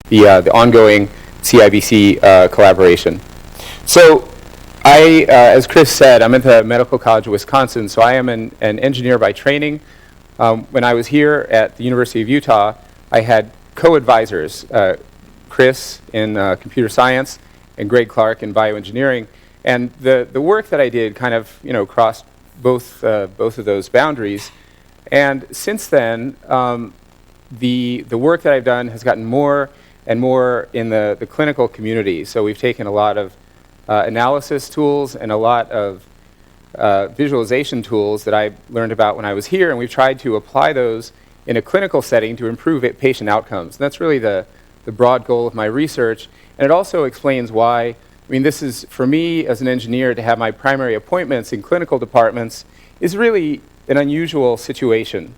the ongoing CIBC collaboration. So as Chris said, I'm at the Medical College of Wisconsin, so I am an engineer by training. When I was here at the University of Utah, I had co-advisors, Chris in computer science and Greg Clark in bioengineering. And the work that I did kind of crossed both of those boundaries. And since then, the work that I've done has gotten more and more in the clinical community. So we've taken a lot of analysis tools and a lot of visualization tools that I learned about when I was here, and we've tried to apply those in a clinical setting to improve patient outcomes. And that's really the broad goal of my research. And it also explains why, this is, for me as an engineer, to have my primary appointments in clinical departments is really an unusual situation.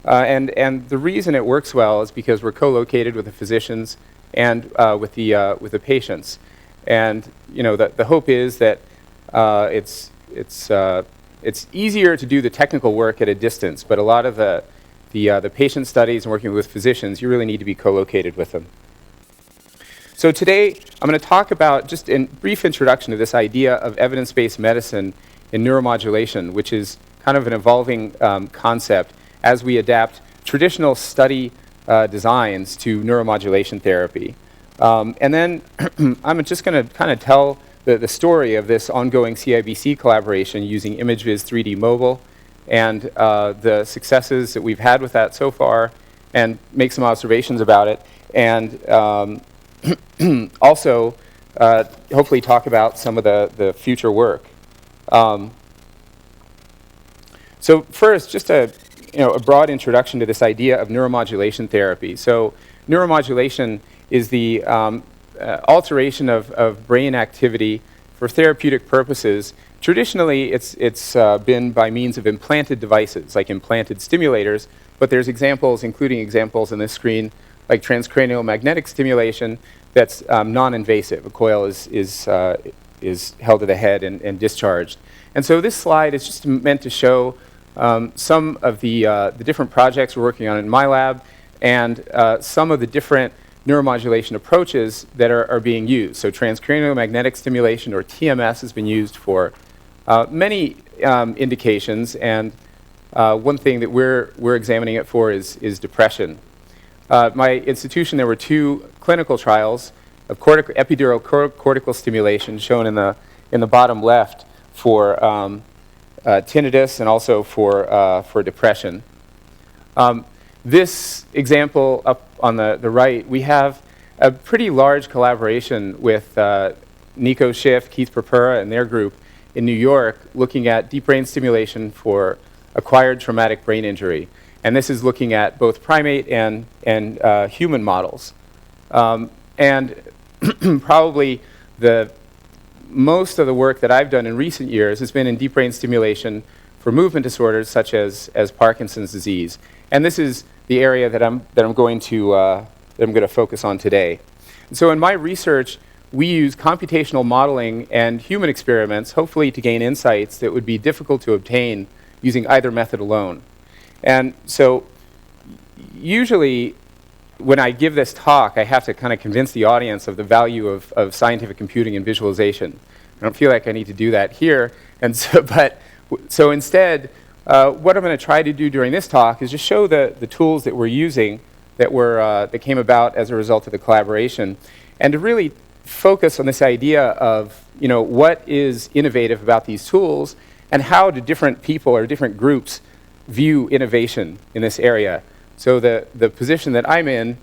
And the reason it works well is because we're co-located with the physicians and with the patients. And the hope is that it's easier to do the technical work at a distance, but a lot of the patient studies and working with physicians, you really need to be co-located with them. So today, I'm going to talk about, just in brief introduction to this idea of evidence-based medicine in neuromodulation, which is kind of an evolving concept as we adapt traditional study designs to neuromodulation therapy. And then I'm just going to kind of tell the story of this ongoing CIBC collaboration using ImageViz 3D Mobile and the successes that we've had with that so far, and make some observations about it. And also, hopefully talk about some of the future work. So first, just a broad introduction to this idea of neuromodulation therapy. So neuromodulation is the alteration of brain activity for therapeutic purposes. Traditionally, it's been by means of implanted devices, like implanted stimulators, but there's examples, including examples on this screen, like transcranial magnetic stimulation that's non-invasive. A coil is held to the head and discharged. And so this slide is just meant to show some of the different projects we're working on in my lab and some of the different neuromodulation approaches that are being used. So transcranial magnetic stimulation, or TMS, has been used for many indications, and one thing that we're examining it for is depression. My institution, there were 2 clinical trials of epidural cortical stimulation shown in the bottom left for tinnitus and also for depression. This example up on the right, we have a pretty large collaboration with Nico Schiff, Keith Purpura, and their group in New York looking at deep brain stimulation for acquired traumatic brain injury. And this is looking at both primate and human models. And probably most of the work that I've done in recent years has been in deep brain stimulation for movement disorders such as Parkinson's disease. And this is the area that I'm going to focus on today. And so in my research, we use computational modeling and human experiments, hopefully to gain insights that would be difficult to obtain using either method alone. And so usually when I give this talk, I have to kind of convince the audience of the value of scientific computing and visualization. I don't feel like I need to do that here. And so instead, what I'm going to try to do during this talk is just show the tools that we're using that came about as a result of the collaboration, and to really focus on this idea of what is innovative about these tools and how do different people or different groups view innovation in this area. So the position that I'm in,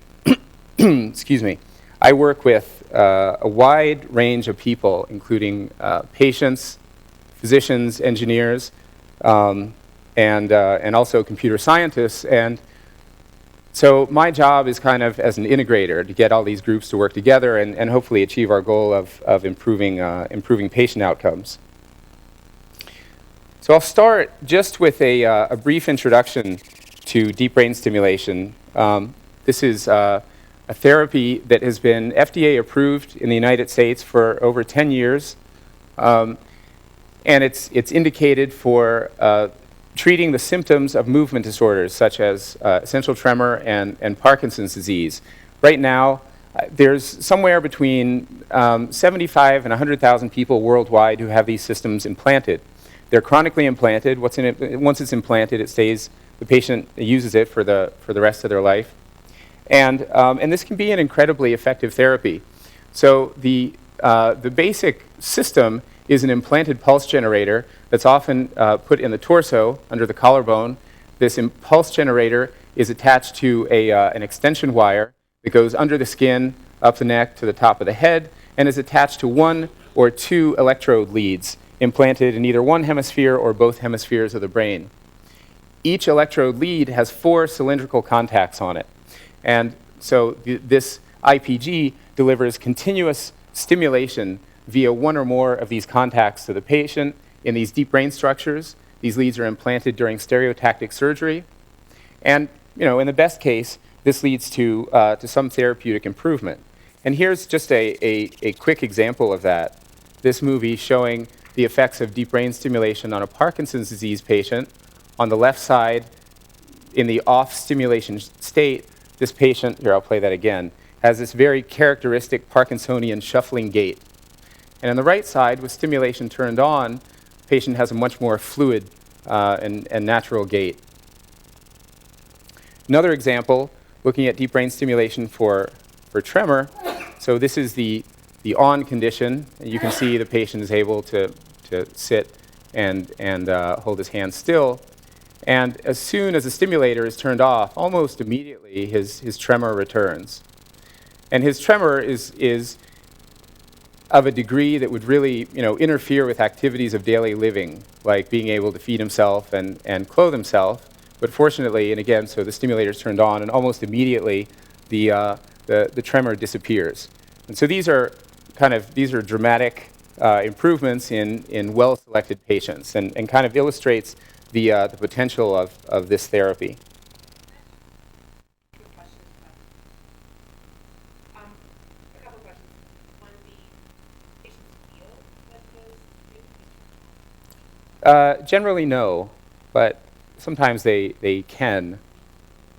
excuse me, I work with a wide range of people, including patients, physicians, engineers, and also computer scientists. And so my job is kind of as an integrator to get all these groups to work together and hopefully achieve our goal of improving patient outcomes. So I'll start just with a brief introduction to deep brain stimulation. This is a therapy that has been FDA approved in the United States for over 10 years. And it's indicated for treating the symptoms of movement disorders such as essential tremor and Parkinson's disease. Right now, There's somewhere between 75 and 100,000 people worldwide who have these systems implanted. They're chronically implanted. Once it's implanted, it stays, the patient uses it for the rest of their life. And this can be an incredibly effective therapy. So the basic system is an implanted pulse generator that's often put in the torso under the collarbone. This pulse generator is attached to an extension wire that goes under the skin, up the neck, to the top of the head, and is attached to 1 or 2 electrode leads implanted in either one hemisphere or both hemispheres of the brain. Each electrode lead has 4 cylindrical contacts on it. And so this IPG delivers continuous stimulation via 1 or more of these contacts to the patient in these deep brain structures. These leads are implanted during stereotactic surgery. And in the best case, this leads to some therapeutic improvement. And here's just a quick example of that. This movie showing the effects of deep brain stimulation on a Parkinson's disease patient. On the left side, in the off stimulation state, this patient, here I'll play that again, has this very characteristic Parkinsonian shuffling gait. And on the right side, with stimulation turned on, the patient has a much more fluid and natural gait. Another example, looking at deep brain stimulation for tremor. So this is the on condition. You can see the patient is able to sit and hold his hand still. And as soon as the stimulator is turned off, almost immediately his tremor returns. And his tremor is of a degree that would really interfere with activities of daily living, like being able to feed himself and clothe himself. But fortunately, and again, so the stimulator is turned on, and almost immediately the tremor disappears. And so these are dramatic improvements in well-selected patients, and kind of illustrates the potential of this therapy. A couple questions. One, the patients feel like those? Generally, no, but sometimes they can.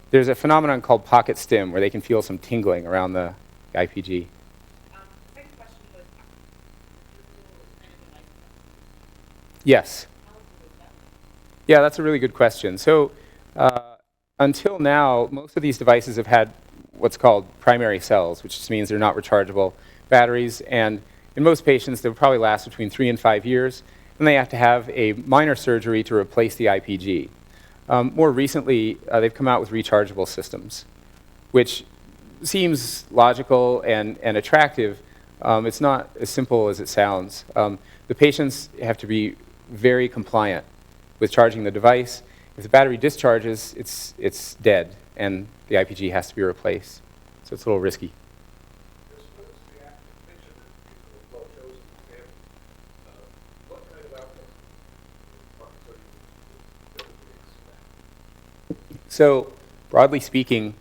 There's a phenomenon called pocket stim where they can feel some tingling around the IPG. The second question was, Yes. how long was that? Yeah, that's a really good question. So until now, most of these devices have had what's called primary cells, which just means they're not rechargeable batteries. And in most patients, they'll probably last between 3 and 5 years. And they have to have a minor surgery to replace the IPG. More recently, they've come out with rechargeable systems, which seems logical and attractive. It's not as simple as it sounds. The patients have to be very compliant with charging the device. If the battery discharges, it's dead, and the IPG has to be replaced. So it's a little risky. So broadly speaking,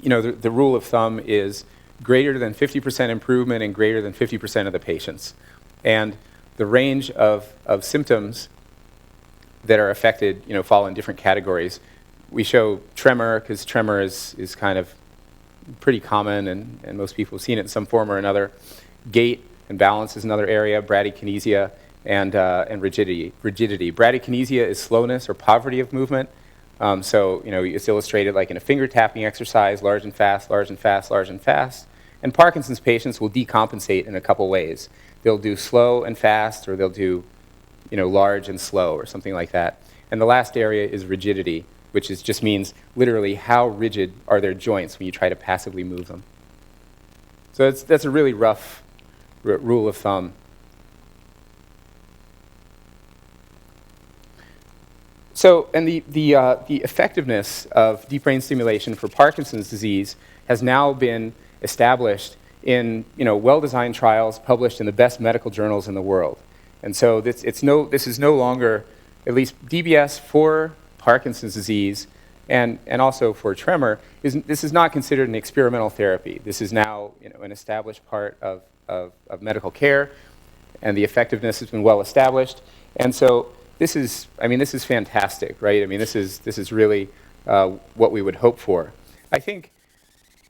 the rule of thumb is greater than 50% improvement and greater than 50% of the patients. And the range of symptoms that are affected, fall in different categories. We show tremor because tremor is kind of pretty common, and most people have seen it in some form or another. Gait and balance is another area, bradykinesia, and rigidity. Bradykinesia is slowness or poverty of movement. So it's illustrated like in a finger tapping exercise, large and fast, large and fast, large and fast. And Parkinson's patients will decompensate in a couple ways. They'll do slow and fast, or they'll do large and slow, or something like that. And the last area is rigidity, which just means literally how rigid are their joints when you try to passively move them. So that's a really rough rule of thumb. So, and the effectiveness of deep brain stimulation for Parkinson's disease has now been established in well-designed trials published in the best medical journals in the world. And so this is no longer, at least DBS for Parkinson's disease and also for tremor, this is not considered an experimental therapy. This is now an established part of medical care, and the effectiveness has been well established. And so this is fantastic, right? This is really what we would hope for. I think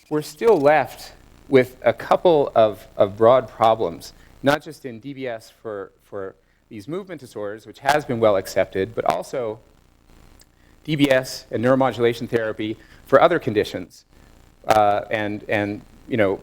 we're still left with a couple of broad problems, not just in DBS for these movement disorders, which has been well accepted, but also DBS and neuromodulation therapy for other conditions. And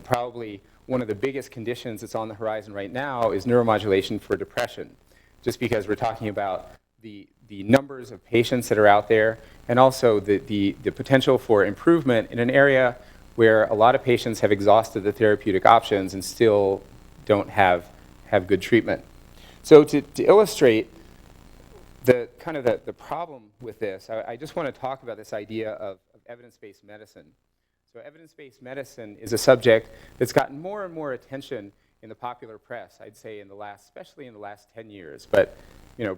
probably one of the biggest conditions that's on the horizon right now is neuromodulation for depression, just because we're talking about the numbers of patients that are out there, and also the potential for improvement in an area where a lot of patients have exhausted the therapeutic options and still don't have good treatment. So to illustrate the problem with this, I just want to talk about this idea of evidence-based medicine. So evidence-based medicine is a subject that's gotten more and more attention in the popular press, I'd say especially in the last 10 years, but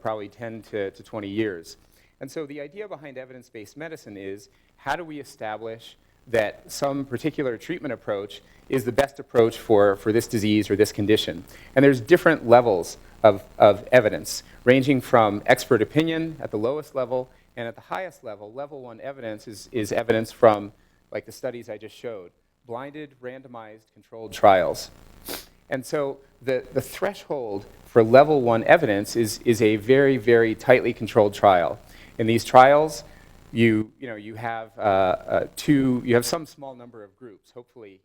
probably 10 to 20 years. And so the idea behind evidence-based medicine is, how do we establish that some particular treatment approach is the best approach for this disease or this condition? And there's different levels of evidence, ranging from expert opinion at the lowest level, and at the highest level, level 1 evidence is evidence from, like the studies I just showed, blinded, randomized, controlled trials. And so the threshold for level 1 evidence is a very, very tightly controlled trial. In these trials, you have some small number of groups, hopefully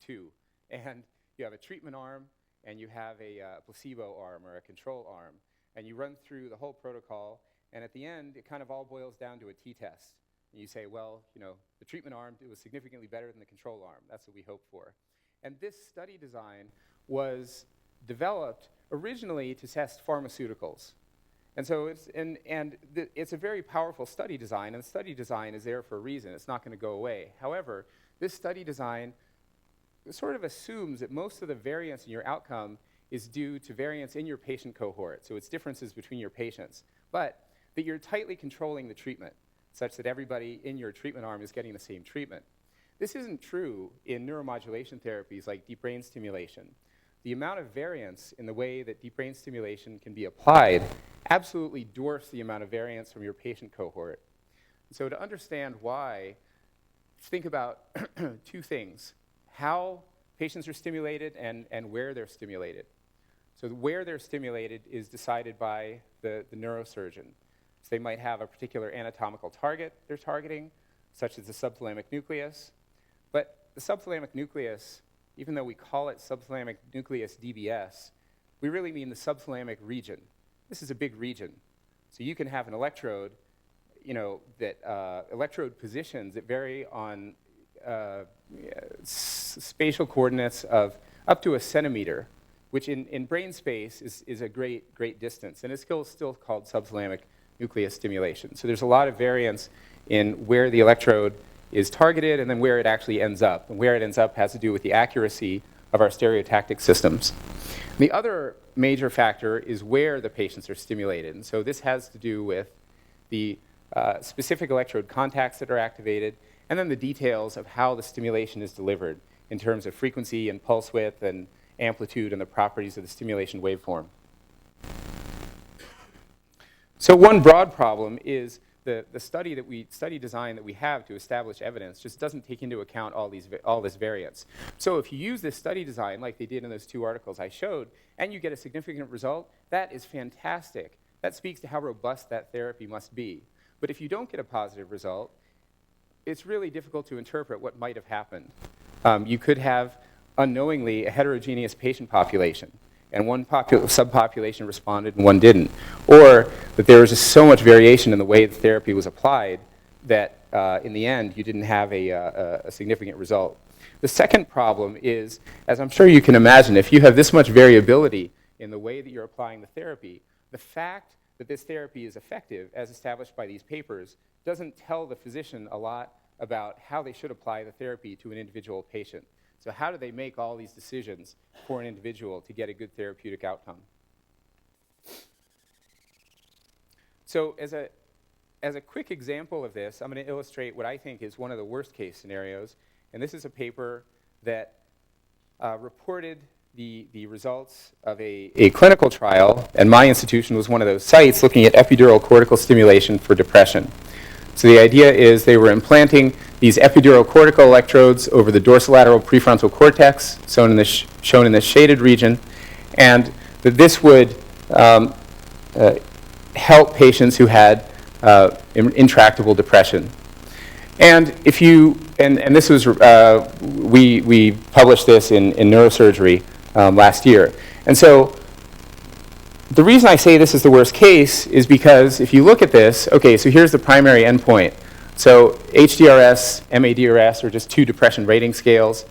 2, and you have a treatment arm, and you have a placebo arm or a control arm, and you run through the whole protocol, and at the end, it kind of all boils down to a t-test. And you say, well, the treatment arm was significantly better than the control arm. That's what we hope for. And this study design was developed originally to test pharmaceuticals. And so it's a very powerful study design, and the study design is there for a reason. It's not going to go away. However, this study design sort of assumes that most of the variance in your outcome is due to variance in your patient cohort. So it's differences between your patients, but that you're tightly controlling the treatment such that everybody in your treatment arm is getting the same treatment. This isn't true in neuromodulation therapies like deep brain stimulation. The amount of variance in the way that deep brain stimulation can be applied absolutely dwarfs the amount of variance from your patient cohort. So to understand why, think about 2 things: how patients are stimulated and where they're stimulated. So where they're stimulated is decided by the neurosurgeon. So they might have a particular anatomical target they're targeting, such as the subthalamic nucleus. But the subthalamic nucleus, even though we call it subthalamic nucleus DBS, we really mean the subthalamic region. This is a big region. So you can have an electrode, electrode positions that vary on spatial coordinates of up to a centimeter, which in brain space is a great distance. And it's still called subthalamic nucleus stimulation. So there's a lot of variance in where the electrode is targeted and then where it actually ends up. And where it ends up has to do with the accuracy of our stereotactic systems. The other major factor is where the patients are stimulated. And so this has to do with the specific electrode contacts that are activated, and then the details of how the stimulation is delivered in terms of frequency and pulse width and amplitude and the properties of the stimulation waveform. So one broad problem is the study design that we have to establish evidence just doesn't take into account all this variance. So if you use this study design like they did in those 2 articles I showed, and you get a significant result, that is fantastic. That speaks to how robust that therapy must be. But if you don't get a positive result, it's really difficult to interpret what might have happened. You could have unknowingly a heterogeneous patient population, and one subpopulation responded and one didn't. Or that there was just so much variation in the way the therapy was applied that in the end you didn't have a significant result. The second problem is, as I'm sure you can imagine, if you have this much variability in the way that you're applying the therapy, the fact that this therapy is effective, as established by these papers, doesn't tell the physician a lot about how they should apply the therapy to an individual patient. So how do they make all these decisions for an individual to get a good therapeutic outcome? So as a quick example of this, I'm going to illustrate what I think is one of the worst case scenarios. And this is a paper that reported the results of a clinical trial, and my institution was one of those sites looking at epidural cortical stimulation for depression. So the idea is they were implanting these epidural cortical electrodes over the dorsolateral prefrontal cortex, shown in this shaded region, and that this would help patients who had intractable depression. And if you, and this was, we published this in Neurosurgery last year. And so the reason I say this is the worst case is because if you look at this, okay, so here's the primary endpoint. So HDRS, MADRS are just two depression rating scales.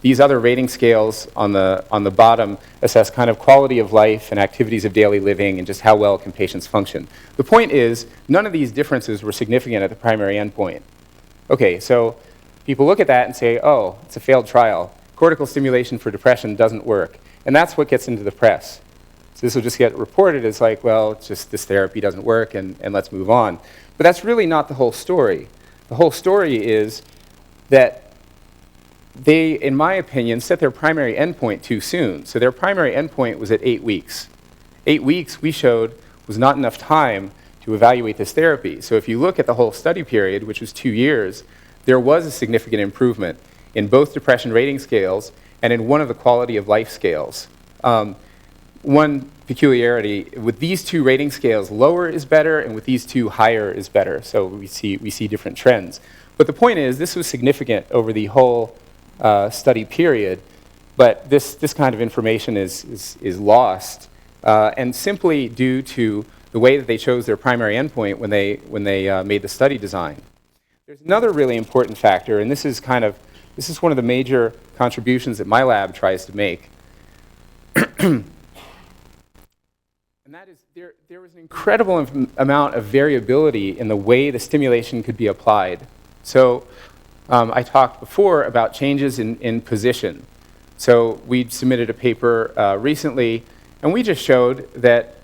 These other rating scales on the bottom assess kind of quality of life and activities of daily living and just how well can patients function. The point is, none of these differences were significant at the primary endpoint. Okay, so people look at that and say, oh, it's a failed trial. Cortical stimulation for depression doesn't work. And that's what gets into the press. So this will just get reported as like, well, it's just this therapy doesn't work and let's move on. But that's really not the whole story. The whole story is that they, in my opinion, set their primary endpoint too soon. So their primary endpoint was at 8 weeks. 8 weeks, we showed, was not enough time to evaluate this therapy. So if you look at the whole study period, which was 2 years, there was a significant improvement in both depression rating scales and in one of the quality of life scales. One peculiarity, with these two rating scales, lower is better, and with these two, higher is better. So we see different trends. But the point is, this was significant over the whole study period, but this kind of information is lost, and simply due to the way that they chose their primary endpoint when they made the study design. There's another really important factor, and this is one of the major contributions that my lab tries to make. And that is, there was an incredible amount of variability in the way the stimulation could be applied. So I talked before about changes in position. So we submitted a paper recently, and we just showed that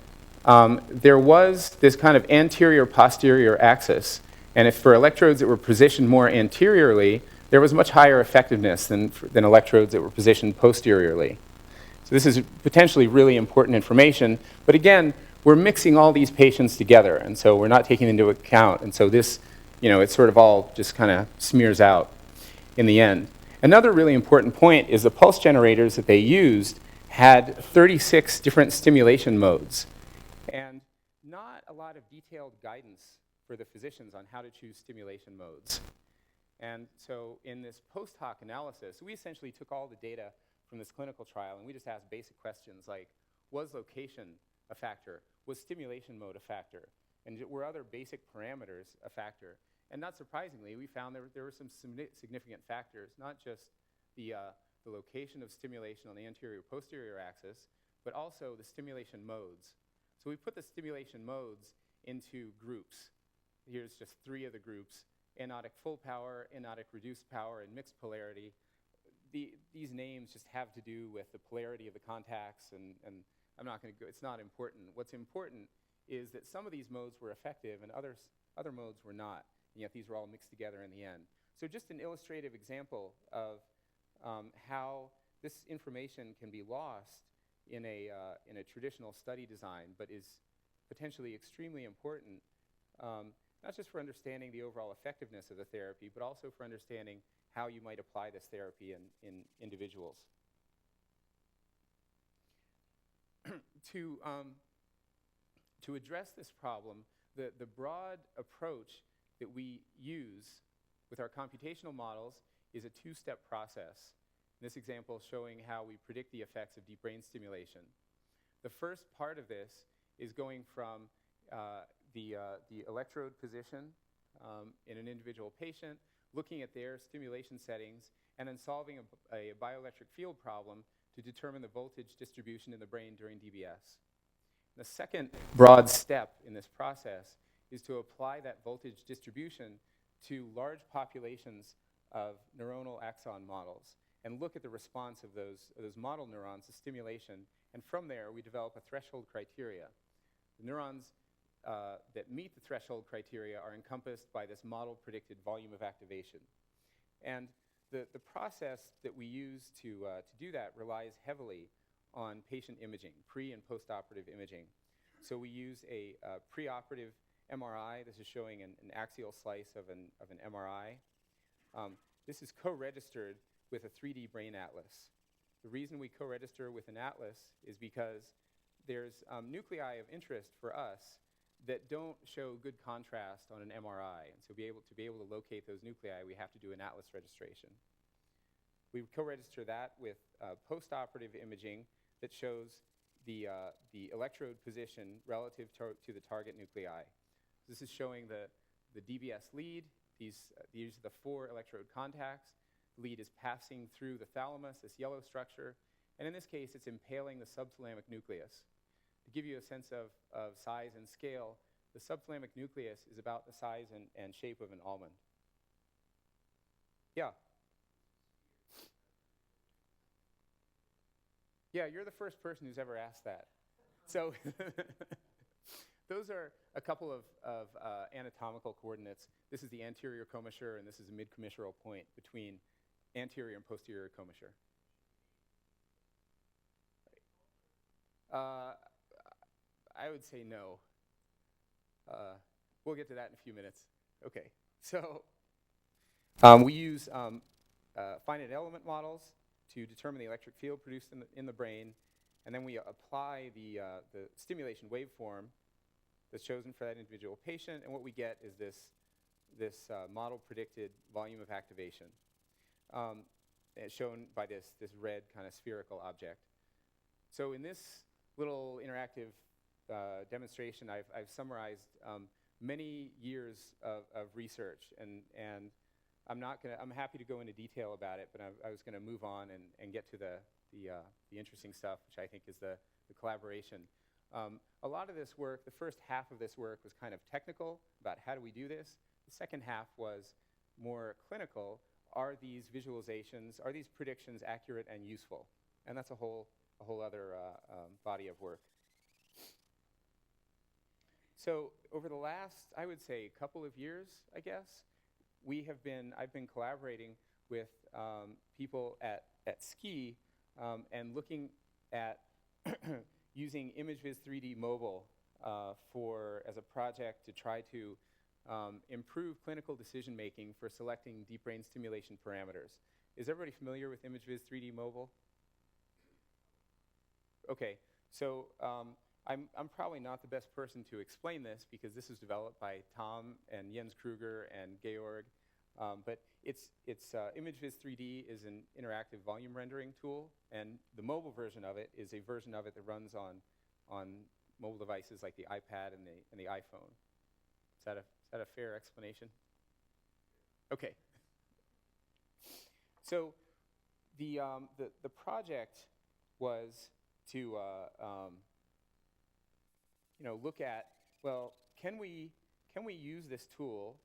there was this kind of anterior-posterior axis. And if for electrodes that were positioned more anteriorly, there was much higher effectiveness than electrodes that were positioned posteriorly. So this is potentially really important information. But again, we're mixing all these patients together, and so we're not taking into account. And so this, it sort of all just kind of smears out in the end. Another really important point is the pulse generators that they used had 36 different stimulation modes, and not a lot of detailed guidance for the physicians on how to choose stimulation modes. And so in this post hoc analysis, we essentially took all the data from this clinical trial, and we just asked basic questions like, was location a factor? Was stimulation mode a factor? And were other basic parameters a factor? And not surprisingly, we found there were some significant factors, not just the location of stimulation on the anterior-posterior axis, but also the stimulation modes. So we put the stimulation modes into groups. Here's just 3 of the groups: anodic full power, anodic reduced power, and mixed polarity. These names just have to do with the polarity of the contacts, and I'm not going to go, it's not important. What's important is that some of these modes were effective and other modes were not, and yet these were all mixed together in the end. So just an illustrative example of how this information can be lost in a traditional study design, but is potentially extremely important, not just for understanding the overall effectiveness of the therapy, but also for understanding how you might apply this therapy in individuals. To address this problem, the broad approach that we use with our computational models is a 2-step process. In this example, showing how we predict the effects of deep brain stimulation. The first part of this is going from the electrode position in an individual patient, looking at their stimulation settings, and then solving a bioelectric field problem to determine the voltage distribution in the brain during DBS. The second broad step in this process is to apply that voltage distribution to large populations of neuronal axon models and look at the response of those model neurons to stimulation. And from there, we develop a threshold criteria. The neurons that meet the threshold criteria are encompassed by this model predicted volume of activation. And the process that we use to do that relies heavily on patient imaging, pre- and post-operative imaging. So we use a preoperative MRI. This is showing an axial slice of an MRI. This is co-registered with a 3D brain atlas. The reason we co-register with an atlas is because there's nuclei of interest for us that don't show good contrast on an MRI. And so to be able to locate those nuclei, we have to do an atlas registration. We co-register that with post-operative imaging that shows the electrode position relative to the target nuclei. This is showing the DBS lead. These are the 4 electrode contacts. The lead is passing through the thalamus, this yellow structure. And in this case, it's impaling the subthalamic nucleus. To give you a sense of size and scale, the subthalamic nucleus is about the size and shape of an almond. Yeah? Yeah, you're the first person who's ever asked that. So those are a couple of anatomical coordinates. This is the anterior commissure, and this is a mid-commissural point between anterior and posterior commissure. I would say no. We'll get to that in a few minutes. Okay, so we use finite element models to determine the electric field produced in the brain, and then we apply the stimulation waveform that's chosen for that individual patient, and what we get is this model predicted volume of activation, shown by this red kind of spherical object. So in this little interactive demonstration, I've summarized many years of research, and I'm happy to go into detail about it, but I was going to move on and get to the interesting stuff, which I think is the collaboration. A lot of this work, the first half of this work was kind of technical about how do we do this. The second half was more clinical. Are these visualizations, are these predictions accurate and useful? And that's a whole other body of work. So over the last, I would say, couple of years, I guess, I've been collaborating with people at SKI and looking at using ImageViz 3D Mobile as a project to try to improve clinical decision making for selecting deep brain stimulation parameters. Is everybody familiar with ImageViz 3D Mobile? Okay, so I'm probably not the best person to explain this because this was developed by Tom and Jens Kruger and Georg. But ImageViz 3D is an interactive volume rendering tool, and the mobile version of it is a version of it that runs on mobile devices like the iPad and the iPhone. Is that a fair explanation? Okay. So the project was to look at, well, can we use this tool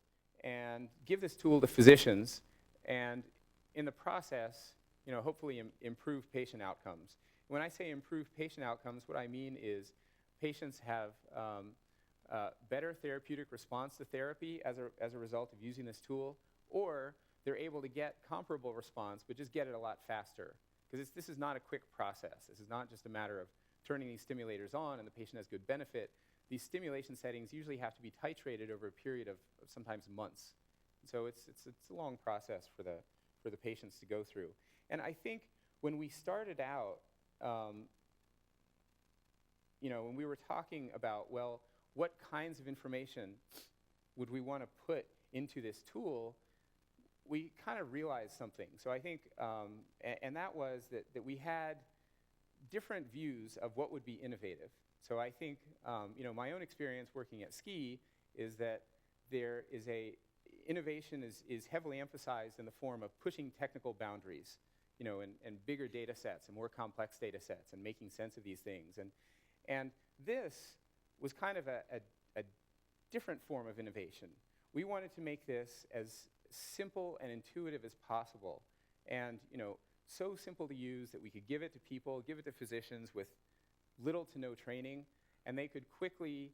and give this tool to physicians, and in the process, hopefully improve patient outcomes. When I say improve patient outcomes, what I mean is patients have better therapeutic response to therapy as a result of using this tool, or they're able to get comparable response, but just get it a lot faster. Because this is not a quick process. This is not just a matter of turning these stimulators on and the patient has good benefit. These stimulation settings usually have to be titrated over a period of sometimes months. So it's a long process for the patients to go through. And I think when we started out, when we were talking about, well, what kinds of information would we want to put into this tool, we kind of realized something. So I think, and that was that we had different views of what would be innovative. So I think, my own experience working at SKI is that there is innovation is heavily emphasized in the form of pushing technical boundaries, and bigger data sets and more complex data sets and making sense of these things. And this was kind of a different form of innovation. We wanted to make this as simple and intuitive as possible, and so simple to use that we could give it to people, give it to physicians with little to no training, and they could quickly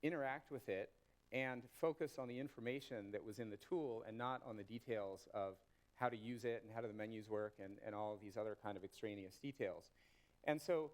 interact with it and focus on the information that was in the tool and not on the details of how to use it and how do the menus work and all of these other kind of extraneous details. And so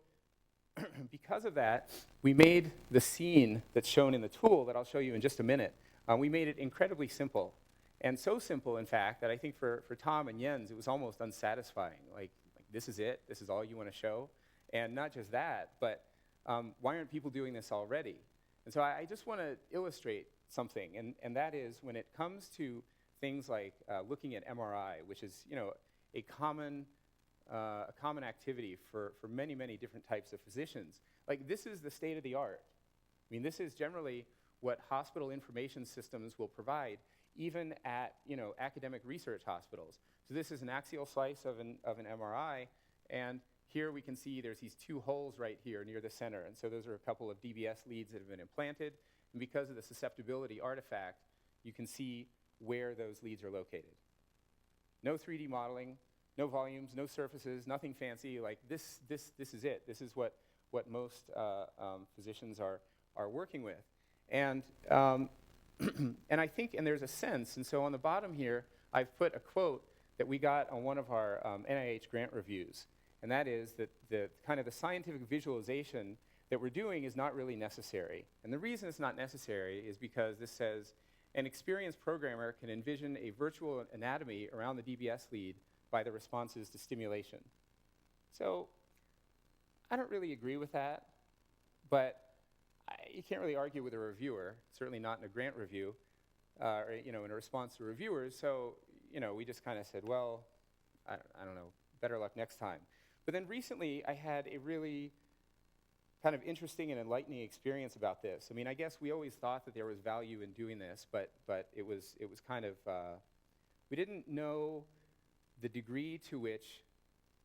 because of that, we made the scene that's shown in the tool that I'll show you in just a minute, we made it incredibly simple. And so simple, in fact, that I think for Tom and Jens, it was almost unsatisfying. Like this is it? This is all you want to show? And not just that, but why aren't people doing this already? And so I just want to illustrate something, and that is when it comes to things like looking at MRI, which is a common activity for many, many different types of physicians. Like this is the state of the art. I mean, this is generally what hospital information systems will provide, even at academic research hospitals. So this is an axial slice of an MRI, and here we can see there's these two holes right here near the center, and so those are a couple of DBS leads that have been implanted, and because of the susceptibility artifact, you can see where those leads are located. No 3D modeling, no volumes, no surfaces, nothing fancy. Like this is it. This is what most physicians are working with, and and I think, and there's a sense, and so on the bottom here, I've put a quote that we got on one of our NIH grant reviews, and that is that the kind of the scientific visualization that we're doing is not really necessary. And the reason it's not necessary is because this says, an experienced programmer can envision a virtual anatomy around the DBS lead by the responses to stimulation. So I don't really agree with that, but you can't really argue with a reviewer, certainly not in a grant review, or in a response to reviewers. So we just kind of said, well, I don't know, better luck next time. But then recently, I had a really kind of interesting and enlightening experience about this. I mean, I guess we always thought that there was value in doing this, but it was kind of we didn't know the degree to which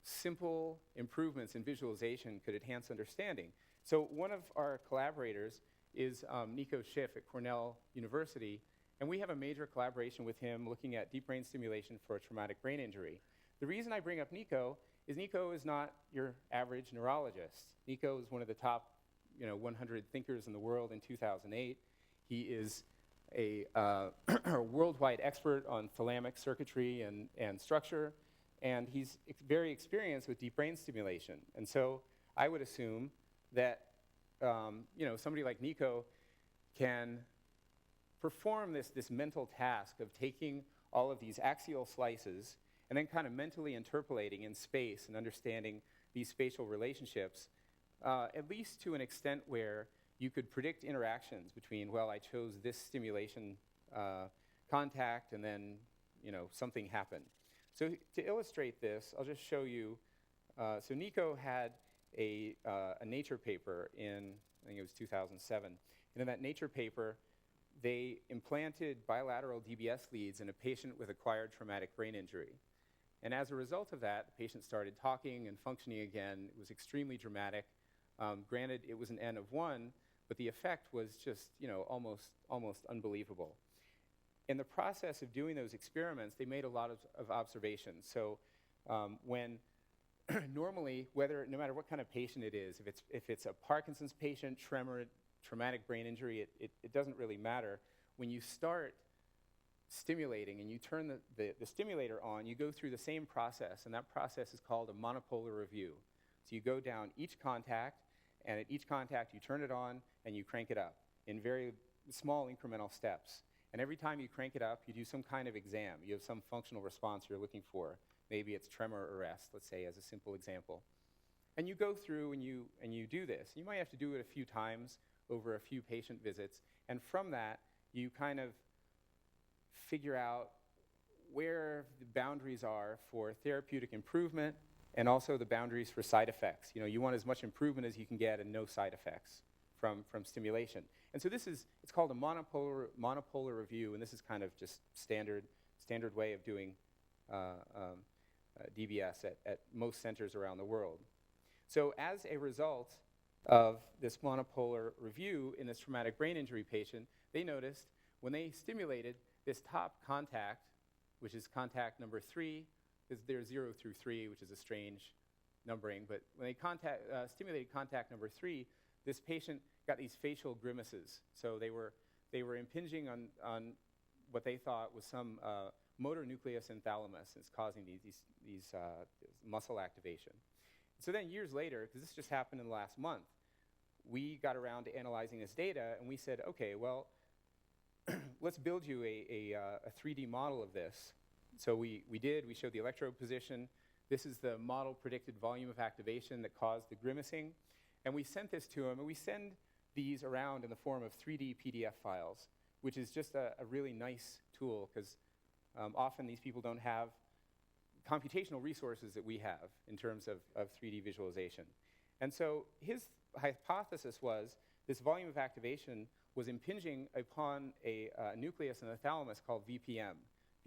simple improvements in visualization could enhance understanding. So one of our collaborators is Nico Schiff at Cornell University, and we have a major collaboration with him looking at deep brain stimulation for a traumatic brain injury. The reason I bring up Nico is not your average neurologist. Nico is one of the top 100 thinkers in the world in 2008. He is a worldwide expert on thalamic circuitry and structure, and he's very experienced with deep brain stimulation. And so I would assume that somebody like Nico can perform this mental task of taking all of these axial slices and then kind of mentally interpolating in space and understanding these spatial relationships, at least to an extent where you could predict interactions between, well, I chose this stimulation contact and then something happened. So to illustrate this, I'll just show you, so Nico had a Nature paper in, I think it was 2007, and in that Nature paper, they implanted bilateral DBS leads in a patient with acquired traumatic brain injury. And as a result of that, the patient started talking and functioning again. It was extremely dramatic. Granted, it was an N of 1, but the effect was just almost unbelievable. In the process of doing those experiments, they made a lot of observations. So when normally, no matter what kind of patient it is, if it's a Parkinson's patient, traumatic brain injury, it doesn't really matter. When you start stimulating and you turn the stimulator on, you go through the same process, and that process is called a monopolar review. So you go down each contact, and at each contact you turn it on and you crank it up in very small incremental steps. And every time you crank it up, you do some kind of exam. You have some functional response you're looking for. Maybe it's tremor arrest, let's say, as a simple example. And you go through and you do this. You might have to do it a few times over a few patient visits, and from that, you kind of figure out where the boundaries are for therapeutic improvement and also the boundaries for side effects. You want as much improvement as you can get and no side effects from stimulation. And so it's called a monopolar review, and this is kind of just standard way of doing DBS at most centers around the world. So as a result of this monopolar review in this traumatic brain injury patient, they noticed when they stimulated this top contact, which is contact number 3, there's 0 through 3, which is a strange numbering, but when they stimulated contact number 3, this patient got these facial grimaces. So they were impinging on what they thought was some motor nucleus in thalamus. It's causing these muscle activation. So then years later, because this just happened in the last month, we got around to analyzing this data, and we said, okay, well, let's build you a 3D model of this. So we showed the electrode position. This is the model predicted volume of activation that caused the grimacing. And we sent this to him, and we send these around in the form of 3D PDF files, which is just a really nice tool, because often these people don't have computational resources that we have in terms of 3D visualization. And so his hypothesis was this volume of activation was impinging upon a nucleus in the thalamus called VPM.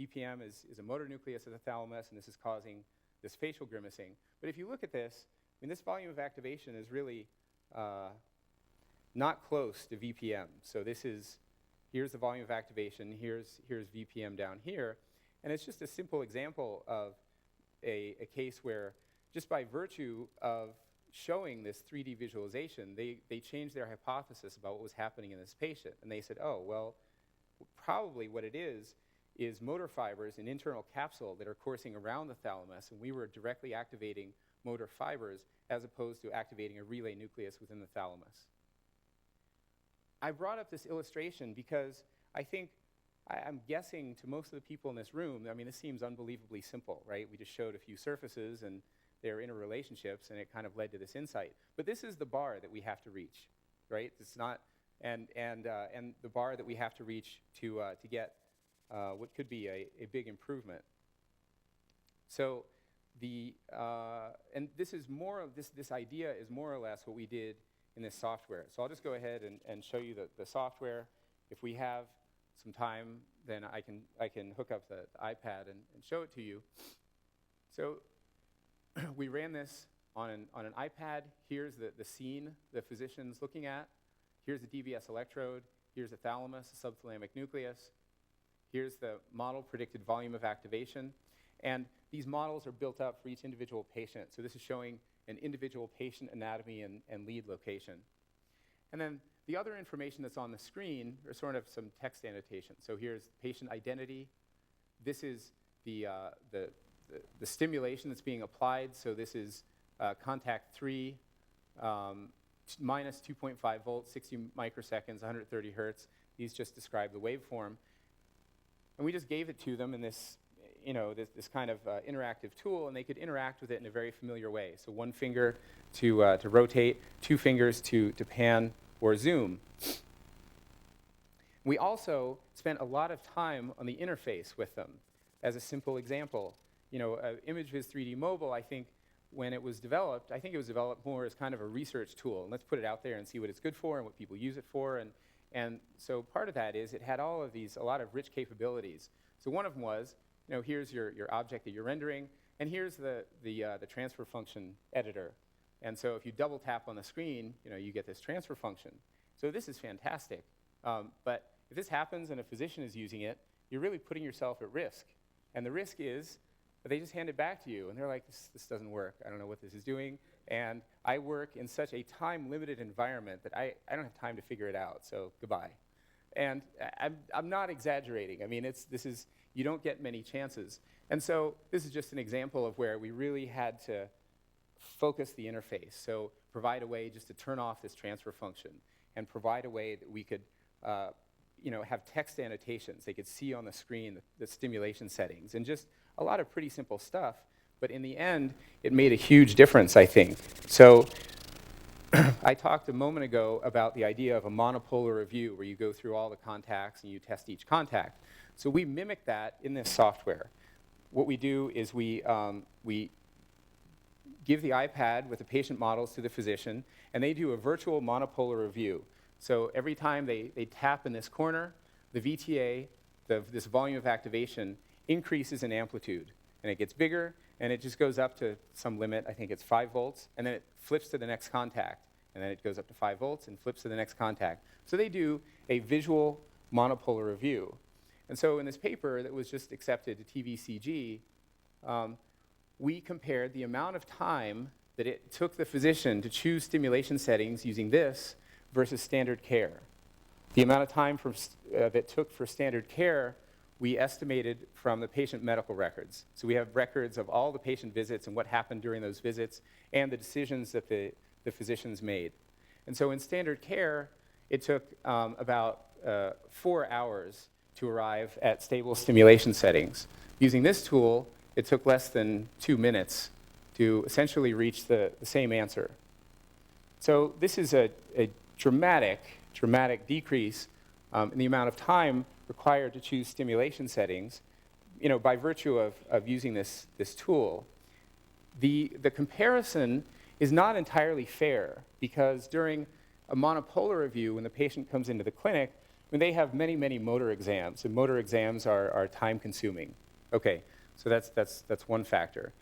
VPM is a motor nucleus of the thalamus, and this is causing this facial grimacing. But if you look at this, I mean, this volume of activation is really not close to VPM. So here's the volume of activation, here's VPM down here, and it's just a simple example of a case where, just by virtue of showing this 3D visualization, they changed their hypothesis about what was happening in this patient. And they said, oh, well, probably what it is motor fibers in internal capsule that are coursing around the thalamus, and we were directly activating motor fibers as opposed to activating a relay nucleus within the thalamus. I brought up this illustration because I think I'm guessing to most of the people in this room, I mean, this seems unbelievably simple, right? We just showed a few surfaces and their interrelationships, and it kind of led to this insight. But this is the bar that we have to reach, right? It's not, and the bar that we have to reach to get what could be a big improvement. So and this is more of this idea is more or less what we did in this software. So I'll just go ahead and show you the software. If we have some time, then I can hook up the iPad and show it to you. So we ran this on an iPad. Here's the scene the physician's looking at. Here's the DBS electrode. Here's the thalamus, the subthalamic nucleus. Here's the model predicted volume of activation. And these models are built up for each individual patient. So this is showing an individual patient anatomy and lead location. And then the other information that's on the screen are sort of some text annotations. So here's patient identity. This is the stimulation that's being applied. So this is contact 3, minus 2.5 volts, 60 microseconds, 130 hertz. These just describe the waveform. And we just gave it to them in this, this kind of interactive tool, and they could interact with it in a very familiar way. So one finger to rotate, 2 fingers to pan or zoom. We also spent a lot of time on the interface with them. As a simple example, ImageViz 3D Mobile, I think when it was developed, I think it was developed more as kind of a research tool. And let's put it out there and see what it's good for and what people use it for. And so part of that is it had a lot of rich capabilities. So one of them was, here's your object that you're rendering, and here's the transfer function editor. And so if you double tap on the screen, you get this transfer function. So this is fantastic. But if this happens and a physician is using it, you're really putting yourself at risk. And the risk is that they just hand it back to you, and they're like, this doesn't work. I don't know what this is doing. And I work in such a time-limited environment that I don't have time to figure it out, so goodbye. And I'm not exaggerating. I mean, you don't get many chances. And so this is just an example of where we really had to focus the interface. So provide a way just to turn off this transfer function and provide a way that we could have text annotations. They could see on the screen the stimulation settings, and just a lot of pretty simple stuff. But in the end, it made a huge difference, I think. So I talked a moment ago about the idea of a monopolar review, where you go through all the contacts and you test each contact. So we mimic that in this software. What we do is we give the iPad with the patient models to the physician, and they do a virtual monopolar review. So every time they tap in this corner, the VTA, this volume of activation, increases in amplitude. And it gets bigger, and it just goes up to some limit. I think it's 5 volts, and then it flips to the next contact. And then it goes up to 5 volts and flips to the next contact. So they do a visual monopolar review. And so in this paper that was just accepted to TVCG, we compared the amount of time that it took the physician to choose stimulation settings using this versus standard care. The amount of time that took for standard care we estimated from the patient medical records. So we have records of all the patient visits and what happened during those visits and the decisions that the physicians made. And so in standard care, it took about 4 hours to arrive at stable stimulation settings. Using this tool, it took less than 2 minutes to essentially reach the same answer. So this is a dramatic decrease in the amount of time required to choose stimulation settings, by virtue of using this tool. The comparison is not entirely fair because during a monopolar review, when the patient comes into the clinic, when they have many motor exams, and motor exams are time-consuming. Okay, so that's one factor.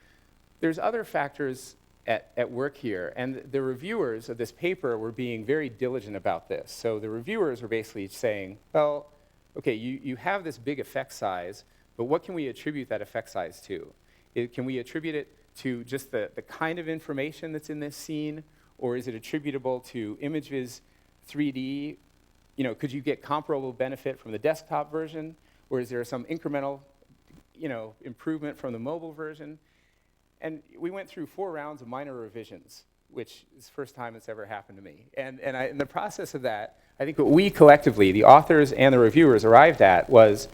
There's other factors at work here, and the reviewers of this paper were being very diligent about this. So the reviewers were basically saying, well, okay, you have this big effect size, but what can we attribute that effect size to? Can we attribute it to just the kind of information that's in this scene, or is it attributable to images, 3D? Could you get comparable benefit from the desktop version, or is there some incremental, improvement from the mobile version? And we went through 4 rounds of minor revisions, which is the first time it's ever happened to me. And in the process of that, I think what we collectively, the authors and the reviewers, arrived at was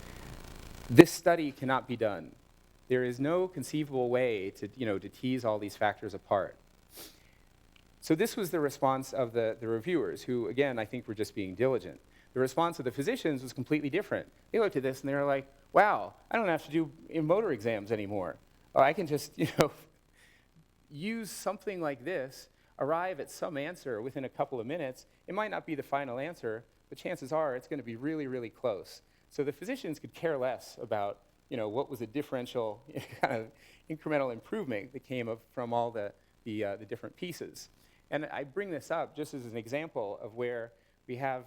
this study cannot be done. There is no conceivable way to tease all these factors apart. So this was the response of the reviewers, who, again, I think were just being diligent. The response of the physicians was completely different. They looked at this and they were like, wow, I don't have to do motor exams anymore. I can just, use something like this, arrive at some answer within a couple of minutes. It might not be the final answer, but chances are it's going to be really close. So the physicians could care less about, what was a differential kind of incremental improvement that came from all the different pieces. And I bring this up just as an example of where we have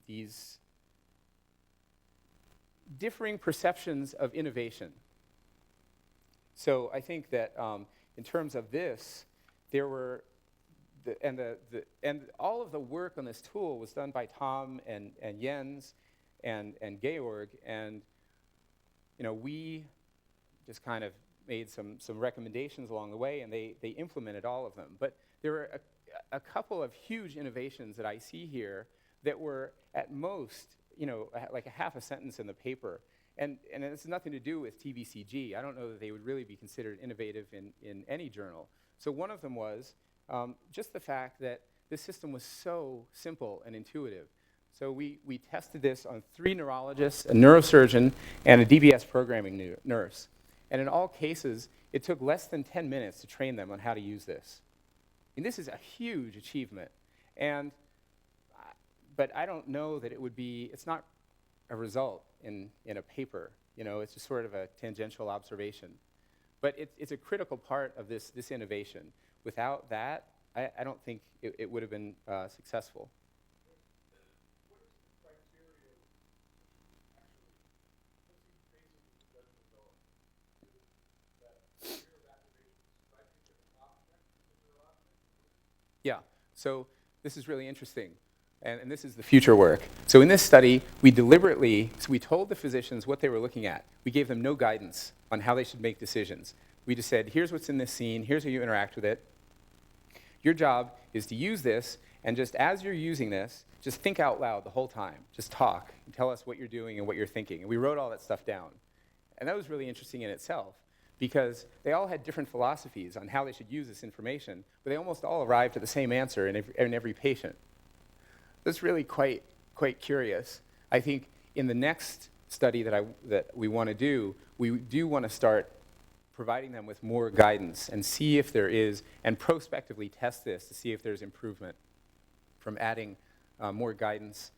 these differing perceptions of innovation. So I think that in terms of this, there were, and all of the work on this tool was done by Tom and Jens and Georg, and we just kind of made some recommendations along the way, and they implemented all of them. But there were a couple of huge innovations that I see here that were at most, like a half a sentence in the paper. And it has nothing to do with TBCG. I don't know that they would really be considered innovative in any journal. So one of them was just the fact that this system was so simple and intuitive. So we tested this on 3 neurologists, a neurosurgeon, and a DBS programming nurse. And in all cases, it took less than 10 minutes to train them on how to use this. And this is a huge achievement. But I don't know that it would be, it's not a result in a paper. It's just sort of a tangential observation. But it's a critical part of this innovation. Without that, I don't think it would have been successful. What is the criteria actually, what's the basis of the judgment of that fear of activation? Do I think it's an object? Is there an object? Yeah, so this is really interesting. And this is the future work. So in this study, we told the physicians what they were looking at. We gave them no guidance on how they should make decisions. We just said, here's what's in this scene, here's how you interact with it. Your job is to use this, and just as you're using this, just think out loud the whole time. Just talk and tell us what you're doing and what you're thinking. And we wrote all that stuff down. And that was really interesting in itself, because they all had different philosophies on how they should use this information, but they almost all arrived at the same answer in every patient. That's really quite curious. I think in the next study that we want to do, we do want to start providing them with more guidance and see if there is, and prospectively test this to see if there's improvement from adding more guidance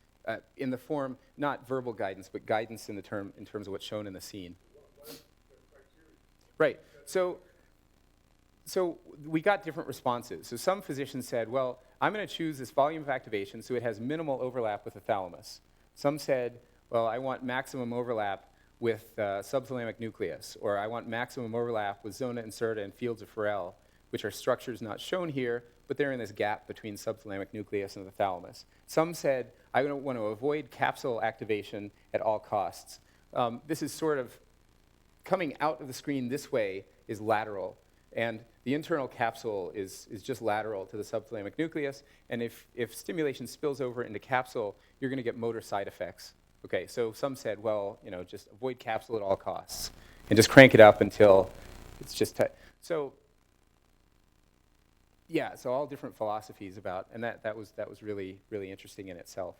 in the form, not verbal guidance, but guidance in terms of what's shown in the scene. What is the criteria? Right. So we got different responses. So some physicians said, well, I'm going to choose this volume of activation so it has minimal overlap with the thalamus. Some said, well, I want maximum overlap with subthalamic nucleus, or I want maximum overlap with zona incerta and fields of Ferrel, which are structures not shown here, but they're in this gap between subthalamic nucleus and the thalamus. Some said, I want to avoid capsule activation at all costs. this is sort of coming out of the screen this way is lateral. And the internal capsule is just lateral to the subthalamic nucleus. And if stimulation spills over into capsule, you're going to get motor side effects. Okay, so some said, well, just avoid capsule at all costs and just crank it up until it's just tight. So yeah, so all different philosophies about, and that was really, really interesting in itself.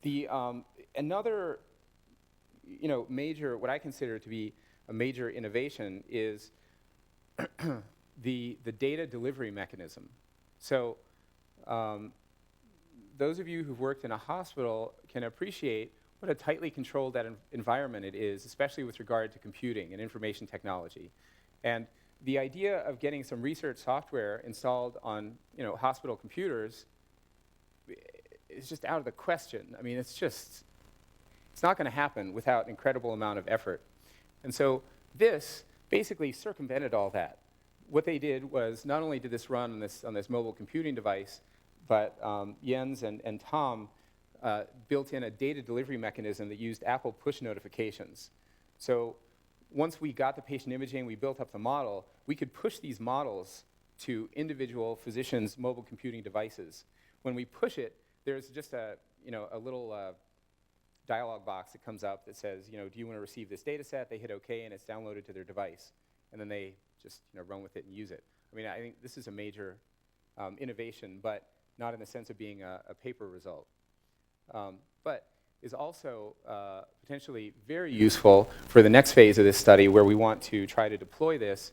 The another major, what I consider to be a major innovation is the data delivery mechanism. So those of you who've worked in a hospital can appreciate what a tightly controlled environment it is, especially with regard to computing and information technology. And the idea of getting some research software installed on hospital computers is just out of the question. I mean, it's not going to happen without an incredible amount of effort. And so this basically circumvented all that. What they did was not only did this run on this mobile computing device, but Jens and Tom built in a data delivery mechanism that used Apple push notifications. So once we got the patient imaging, we built up the model, we could push these models to individual physicians' mobile computing devices. When we push it, there's just a little dialog box that comes up that says, do you want to receive this data set? They hit OK, and it's downloaded to their device. And then they just run with it and use it. I mean, I think this is a major innovation, but not in the sense of being a paper result. But is also potentially very useful for the next phase of this study, where we want to try to deploy this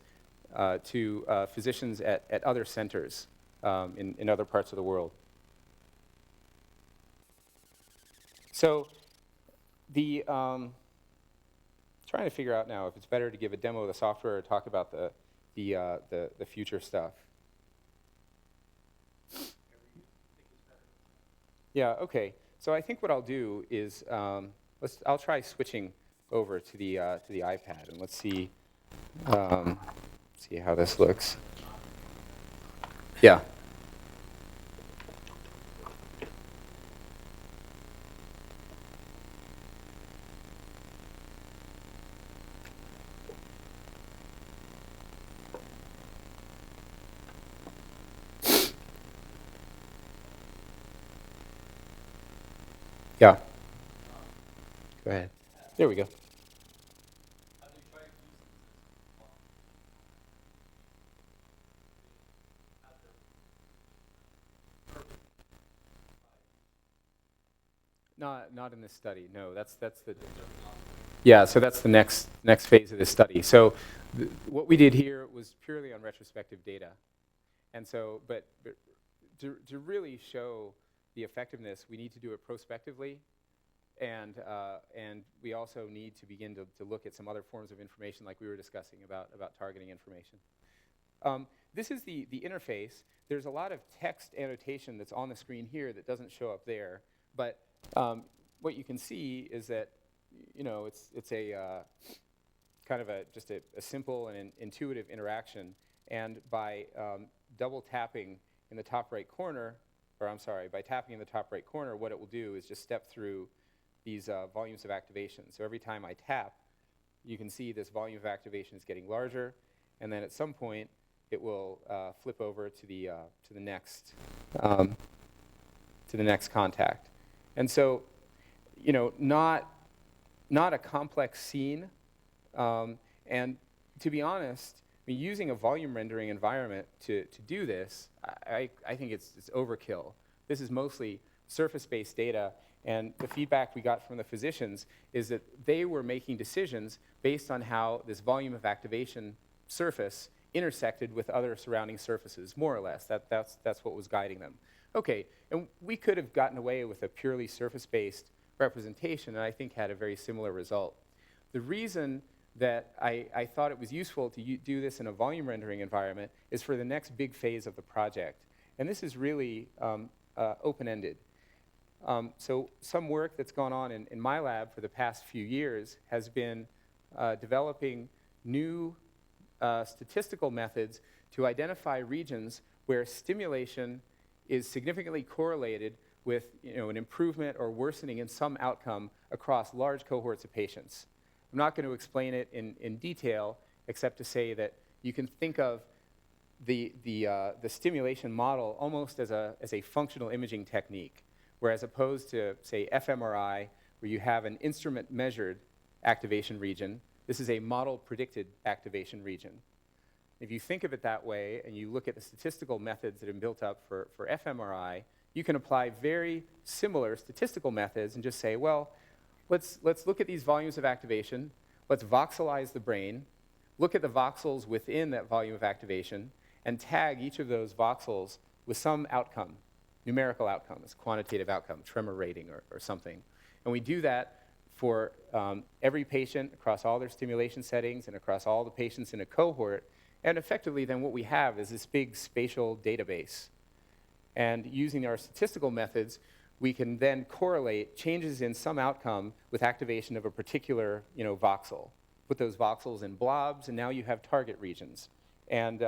to physicians at other centers in other parts of the world. So trying to figure out now if it's better to give a demo of the software or talk about the future stuff. Yeah, okay. So I think what I'll do is I'll try switching over to the iPad, and let's see how this looks. Yeah. Yeah. Go ahead. There we go. Not in this study. No, that's the. Yeah, so that's the next phase of this study. So what we did here was purely on retrospective data, and so but to really show the effectiveness, we need to do it prospectively, and we also need to begin to look at some other forms of information, like we were discussing about targeting information. This is the interface. There's a lot of text annotation that's on the screen here that doesn't show up there, but what you can see is that it's a kind of just a simple and an intuitive interaction, and by double tapping in the top right corner, or I'm sorry, by tapping in the top right corner, what it will do is just step through these volumes of activation. So every time I tap, you can see this volume of activation is getting larger, and then at some point it will flip over to the next contact. And so, not a complex scene, and to be honest, I mean, using a volume rendering environment to do this, I think it's overkill. This is mostly surface-based data, and the feedback we got from the physicians is that they were making decisions based on how this volume of activation surface intersected with other surrounding surfaces, more or less. That's what was guiding them. Okay, and we could have gotten away with a purely surface-based representation, and I think had a very similar result. The reason that I thought it was useful to do this in a volume rendering environment is for the next big phase of the project. And this is really open-ended. So some work that's gone on in my lab for the past few years has been developing new statistical methods to identify regions where stimulation is significantly correlated with an improvement or worsening in some outcome across large cohorts of patients. I'm not going to explain it in detail, except to say that you can think of the stimulation model almost as a functional imaging technique, where as opposed to, say, fMRI, where you have an instrument-measured activation region, this is a model-predicted activation region. If you think of it that way, and you look at the statistical methods that have been built up for fMRI, you can apply very similar statistical methods and just say, well, let's look at these volumes of activation, let's voxelize the brain, look at the voxels within that volume of activation, and tag each of those voxels with some outcome, numerical outcome, it's quantitative outcome, tremor rating or something. And we do that for every patient across all their stimulation settings and across all the patients in a cohort. And effectively, then what we have is this big spatial database. And using our statistical methods, we can then correlate changes in some outcome with activation of a particular voxel. Put those voxels in blobs, and now you have target regions. And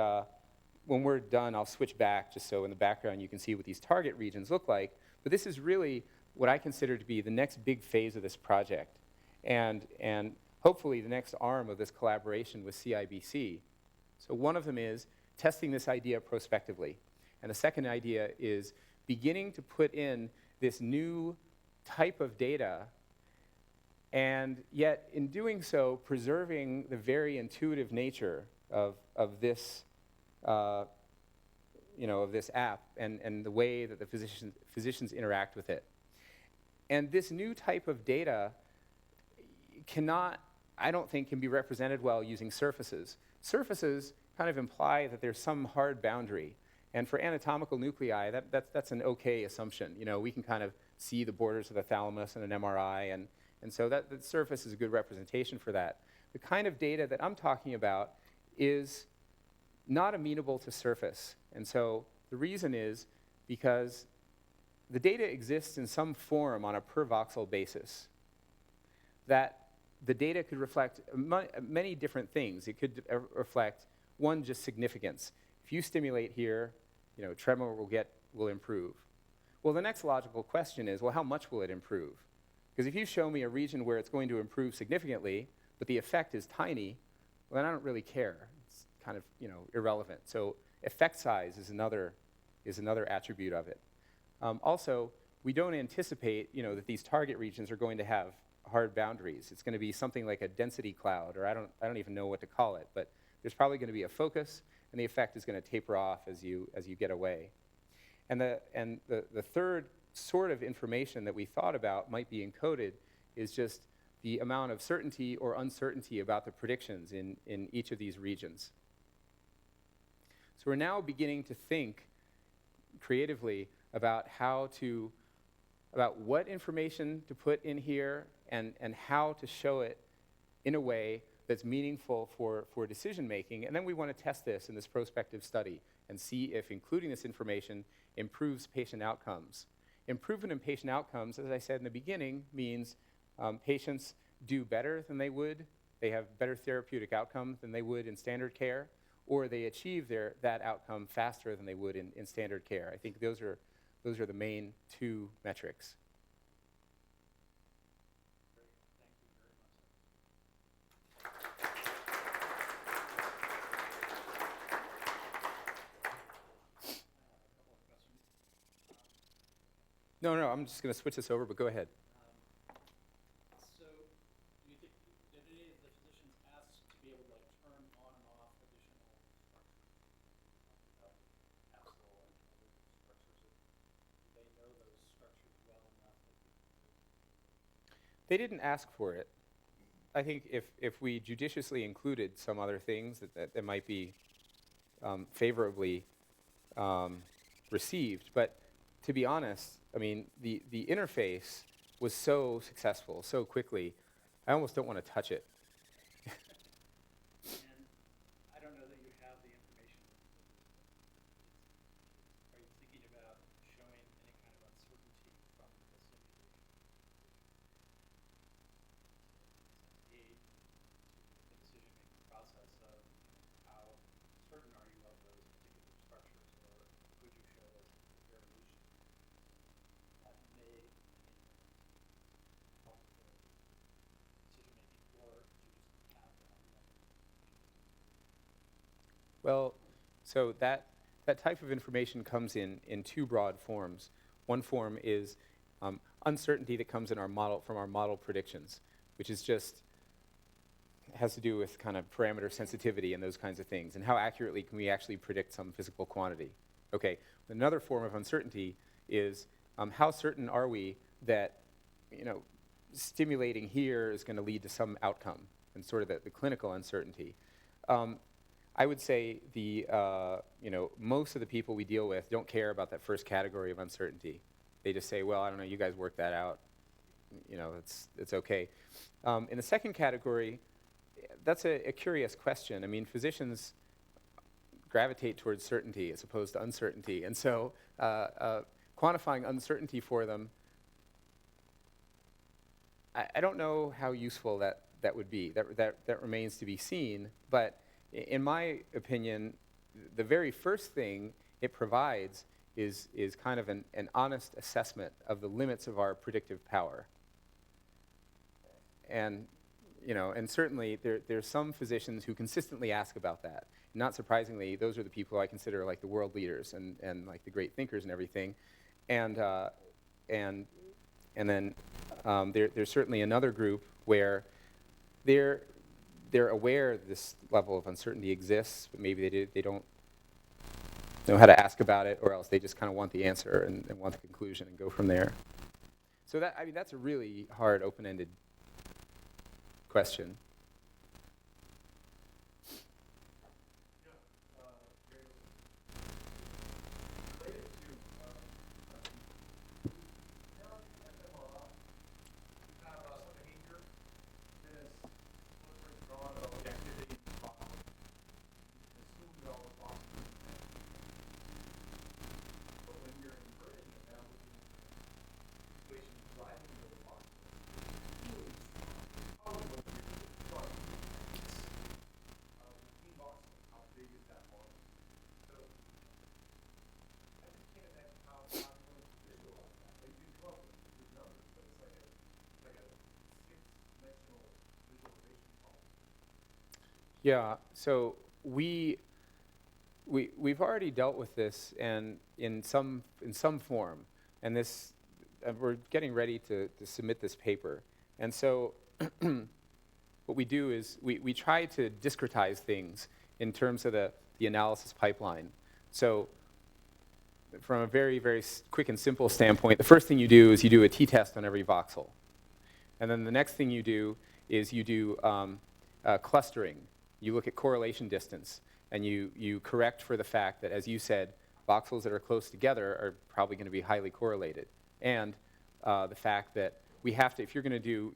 when we're done, I'll switch back just so in the background you can see what these target regions look like. But this is really what I consider to be the next big phase of this project, and hopefully the next arm of this collaboration with CIBC. So one of them is testing this idea prospectively. And the second idea is beginning to put in this new type of data, and yet in doing so, preserving the very intuitive nature of this of this app and the way that the physicians interact with it. And this new type of data I don't think, can be represented well using surfaces. Surfaces kind of imply that there's some hard boundary. And for anatomical nuclei, that's an okay assumption. We can kind of see the borders of the thalamus in an MRI, and so that surface is a good representation for that. The kind of data that I'm talking about is not amenable to surface. And so the reason is because the data exists in some form on a per voxel basis. That the data could reflect many different things. It could reflect, one, just significance. If you stimulate here, tremor will improve. Well, the next logical question is, well, how much will it improve? Because if you show me a region where it's going to improve significantly, but the effect is tiny, well, then I don't really care. It's kind of irrelevant. So effect size is another attribute of it. Also, we don't anticipate that these target regions are going to have hard boundaries. It's going to be something like a density cloud, or I don't even know what to call it, but there's probably going to be a focus, and the effect is going to taper off as you get away. And the third sort of information that we thought about might be encoded is just the amount of certainty or uncertainty about the predictions in each of these regions. So we're now beginning to think creatively about what information to put in here and how to show it in a way that's meaningful for decision making. And then we want to test this in this prospective study and see if including this information improves patient outcomes. Improvement in patient outcomes, as I said in the beginning, means patients do better than they would. They have better therapeutic outcome than they would in standard care, or they achieve that outcome faster than they would in standard care. I think those are the main two metrics. Great. Thank you very much. I have a couple of questions. No, I'm just going to switch this over, but go ahead. So, do you think, did any of the physicians ask to be able to turn on and off additional structures, capsule and other structures? Do they know those structures well enough that They didn't ask for it. I think if we judiciously included some other things that might be favorably received, but to be honest, I mean, the interface was so successful so quickly, I almost don't want to touch it. And I don't know that you have the information. Are you thinking about showing any kind of uncertainty from the simulation? Aid to the decision-making process of how certain are you of those particular structures, or could you show us the variation that Well, so that type of information comes in two broad forms. One form is uncertainty that comes in our model from our model predictions, which is just has to do with kind of parameter sensitivity and those kinds of things, and how accurately can we actually predict some physical quantity. Okay, another form of uncertainty is how certain are we that, stimulating here is going to lead to some outcome, and sort of the clinical uncertainty. I would say most of the people we deal with don't care about that first category of uncertainty. They just say, well, I don't know, you guys work that out. It's okay. In the second category, that's a curious question. I mean, physicians gravitate towards certainty as opposed to uncertainty. And so quantifying uncertainty for them, I don't know how useful that would be. That remains to be seen. But in my opinion, the very first thing it provides is kind of an honest assessment of the limits of our predictive power. And and certainly there's some physicians who consistently ask about that. Not surprisingly, those are the people I consider like the world leaders and like the great thinkers and everything. And then there's certainly another group where they're aware this level of uncertainty exists, but maybe they don't know how to ask about it, or else they just kind of want the answer and want the conclusion and go from there. So that's a really hard, open-ended question. Yeah, so we've already dealt with this and in some form, and we're getting ready to submit this paper. And so what we do is we try to discretize things in terms of the analysis pipeline. So from a very, very quick and simple standpoint, the first thing you do is you do a t-test on every voxel. And then the next thing you do is you do clustering. You look at correlation distance, and you correct for the fact that, as you said, voxels that are close together are probably going to be highly correlated. And the fact that we have to, if you're going to do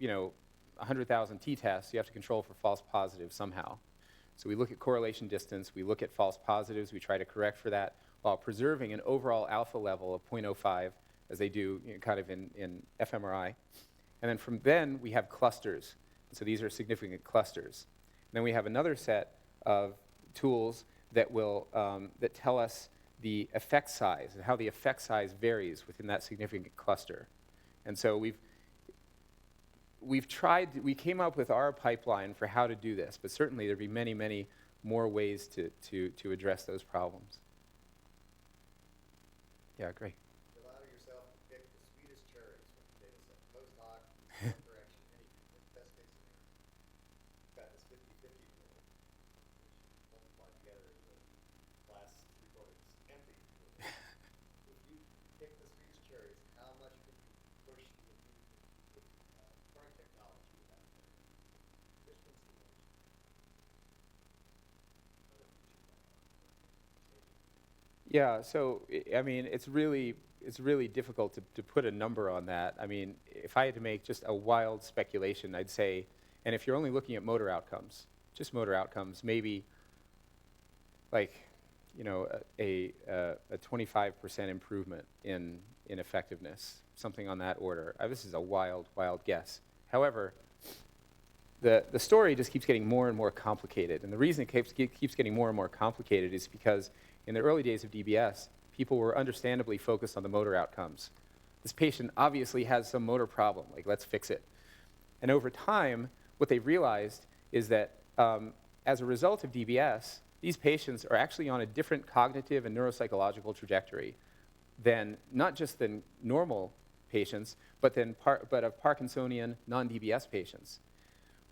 100,000 t-tests, you have to control for false positives somehow. So we look at correlation distance, we look at false positives, we try to correct for that while preserving an overall alpha level of 0.05, as they do kind of in fMRI. And then from then, we have clusters. So these are significant clusters. Then we have another set of tools that will that tell us the effect size and how the effect size varies within that significant cluster. And so we came up with our pipeline for how to do this, but certainly there'd be many, many more ways to address those problems. Yeah, great. Allow yourself to pick the sweetest cherries from the data set. Post hoc, correction, anything. Best case scenario. You've got this 50-50 rule, which multiplied together is the last 3/4 empty. If you pick the sweetest cherries, how much can you push the current technology without fish stimulation? Yeah, so I mean, it's really difficult to put a number on that. I mean, if I had to make just a wild speculation, I'd say, and if you're only looking at motor outcomes, just motor outcomes, maybe like a 25% improvement in effectiveness, something on that order. This is a wild guess. However, the story just keeps getting more and more complicated, and the reason it keeps getting more and more complicated is because in the early days of DBS, people were understandably focused on the motor outcomes. This patient obviously has some motor problem, like let's fix it. And over time, what they've realized is that as a result of DBS, these patients are actually on a different cognitive and neuropsychological trajectory than not just than normal patients, but of Parkinsonian non-DBS patients.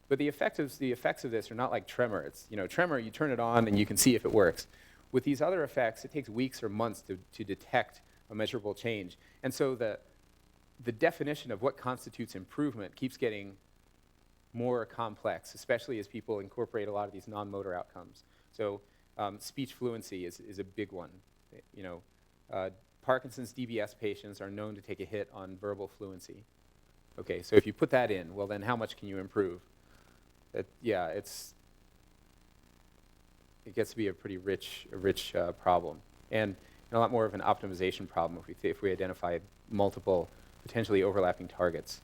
But the effects of this are not like tremor. It's, tremor, you turn it on and you can see if it works. With these other effects, it takes weeks or months to detect a measurable change. And so the definition of what constitutes improvement keeps getting more complex, especially as people incorporate a lot of these non-motor outcomes. So speech fluency is a big one. Parkinson's DBS patients are known to take a hit on verbal fluency. Okay, so if you put that in, well then how much can you improve? It gets to be a pretty rich problem, and a lot more of an optimization problem if we identify multiple potentially overlapping targets.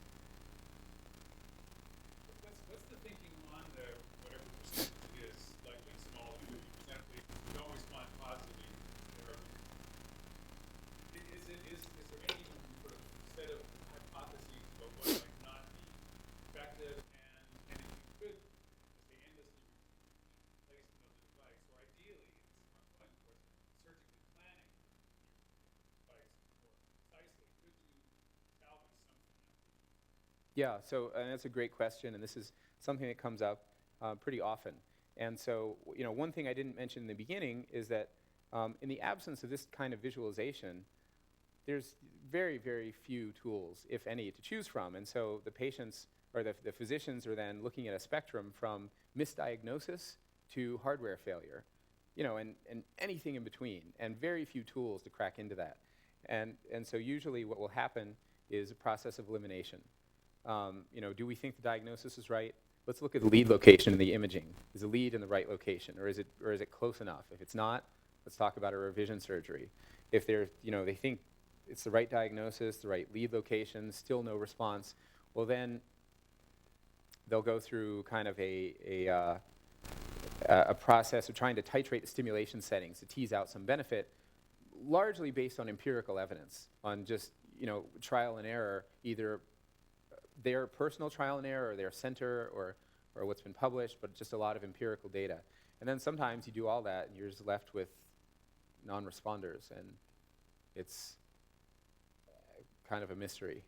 What's the thinking on the whatever percentage it is, like in small, you present patients who don't respond positively to therapy? Is there any sort of set of hypotheses about what might not be effective, and if you could, say, endlessly replacement of the device, or ideally, it's ongoing, of course, surgically planning your device more precisely, could you salvage something out of it? Yeah, so and that's a great question, and this is something that comes up pretty often. And so, one thing I didn't mention in the beginning is that in the absence of this kind of visualization, there's very, very few tools, if any, to choose from. And so the patients or the physicians are then looking at a spectrum from misdiagnosis to hardware failure, and anything in between, and very few tools to crack into that. And so usually what will happen is a process of elimination. Do we think the diagnosis is right? Let's look at the lead location in the imaging. Is the lead in the right location, or is it close enough? If it's not, let's talk about a revision surgery. If they think it's the right diagnosis, the right lead location, still no response, well then they'll go through kind of a process of trying to titrate the stimulation settings to tease out some benefit, largely based on empirical evidence, on just trial and error, either their personal trial and error or their center or what's been published, but just a lot of empirical data. And then sometimes you do all that and you're just left with non-responders, and it's kind of a mystery.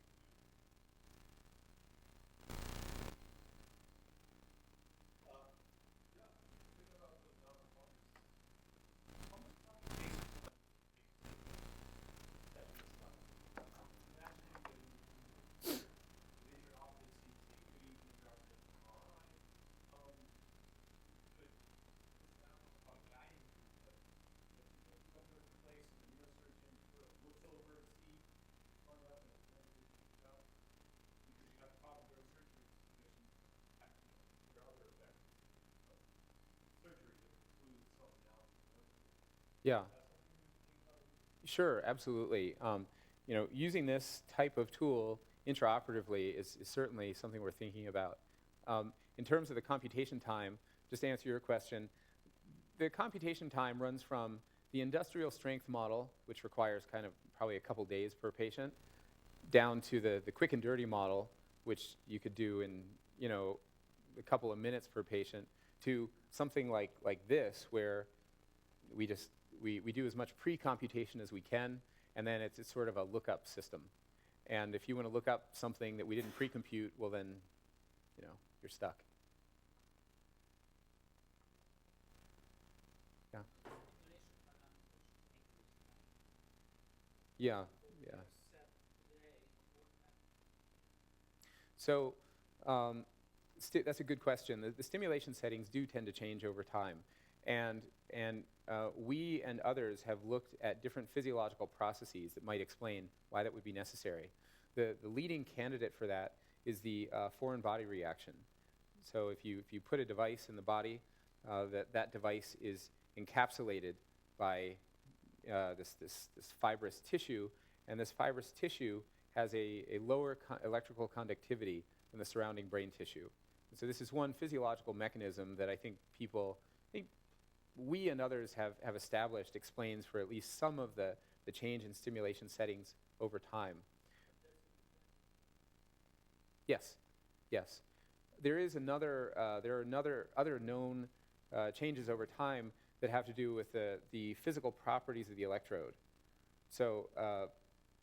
Yeah. Sure, absolutely. Using this type of tool intraoperatively is certainly something we're thinking about. In terms of the computation time, just to answer your question, the computation time runs from the industrial strength model, which requires kind of probably a couple days per patient, down to the quick and dirty model, which you could do in a couple of minutes per patient, to something like this, where we do as much pre-computation as we can, and then it's sort of a lookup system. And if you want to look up something that we didn't pre-compute, well then, you're stuck. Yeah. Yeah. Yeah. So that's a good question. The stimulation settings do tend to change over time. And we and others have looked at different physiological processes that might explain why that would be necessary. The leading candidate for that is the foreign body reaction. So if you put a device in the body, that device is encapsulated by this fibrous tissue, and this fibrous tissue has a lower electrical conductivity than the surrounding brain tissue. And so this is one physiological mechanism that I think we and others have established explains for at least some of the change in stimulation settings over time. Yes, yes. There are other known changes over time that have to do with the physical properties of the electrode. So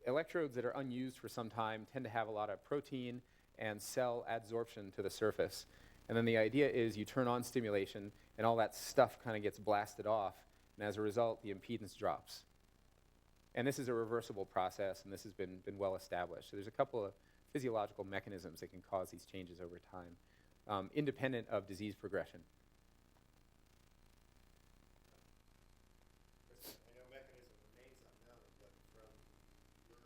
electrodes that are unused for some time tend to have a lot of protein and cell adsorption to the surface. And then the idea is you turn on stimulation, and all that stuff kind of gets blasted off, and as a result, the impedance drops. And this is a reversible process, and this has been well established. So there's a couple of physiological mechanisms that can cause these changes over time, independent of disease progression. I know mechanism remains unknown, but from your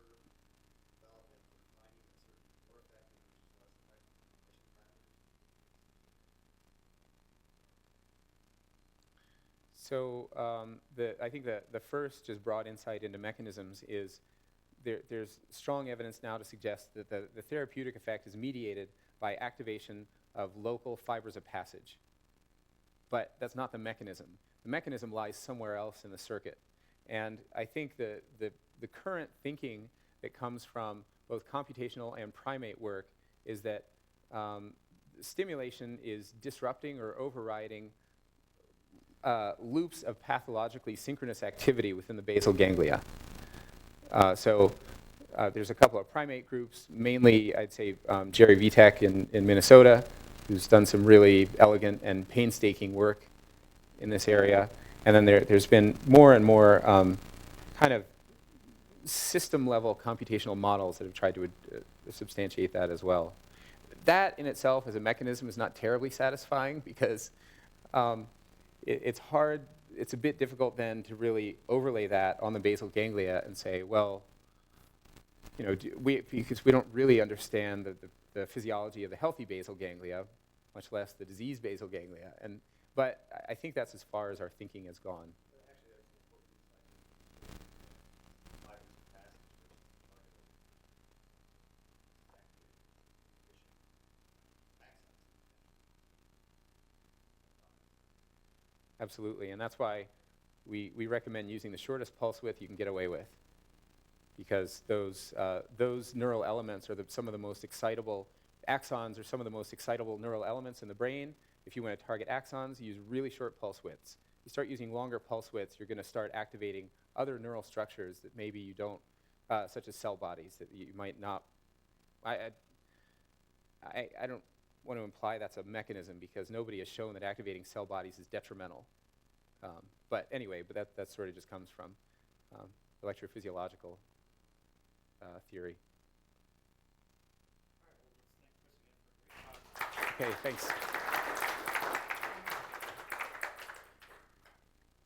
development for finding a certain more effective, which is less effective efficient parameters. So I think the first just broad insight into mechanisms is there's strong evidence now to suggest that the therapeutic effect is mediated by activation of local fibers of passage. But that's not the mechanism. The mechanism lies somewhere else in the circuit. And I think the current thinking that comes from both computational and primate work is that stimulation is disrupting or overriding loops of pathologically synchronous activity within the basal ganglia. So there's a couple of primate groups, mainly I'd say Jerry Vitek in Minnesota, who's done some really elegant and painstaking work in this area. And then there's been more and more kind of system-level computational models that have tried to substantiate that as well. That in itself as a mechanism is not terribly satisfying because it's hard, it's a bit difficult then to really overlay that on the basal ganglia and say, well, you know, because we don't really understand the physiology of the healthy basal ganglia, much less the diseased basal ganglia. But I think that's as far as our thinking has gone. Actually, that's an important insight. Fibers of passage versus target efficient access. Absolutely, and that's why we recommend using the shortest pulse width you can get away with, because those neural elements are some of the most excitable, axons are some of the most excitable neural elements in the brain. If you want to target axons, use really short pulse widths. You start using longer pulse widths, you're going to start activating other neural structures that maybe you don't, such as cell bodies, that you might not. I don't want to imply that's a mechanism because nobody has shown that activating cell bodies is detrimental. But anyway, that sort of just comes from electrophysiological theory. All right, well, let's thank Chris again for a great talk. Okay, thanks.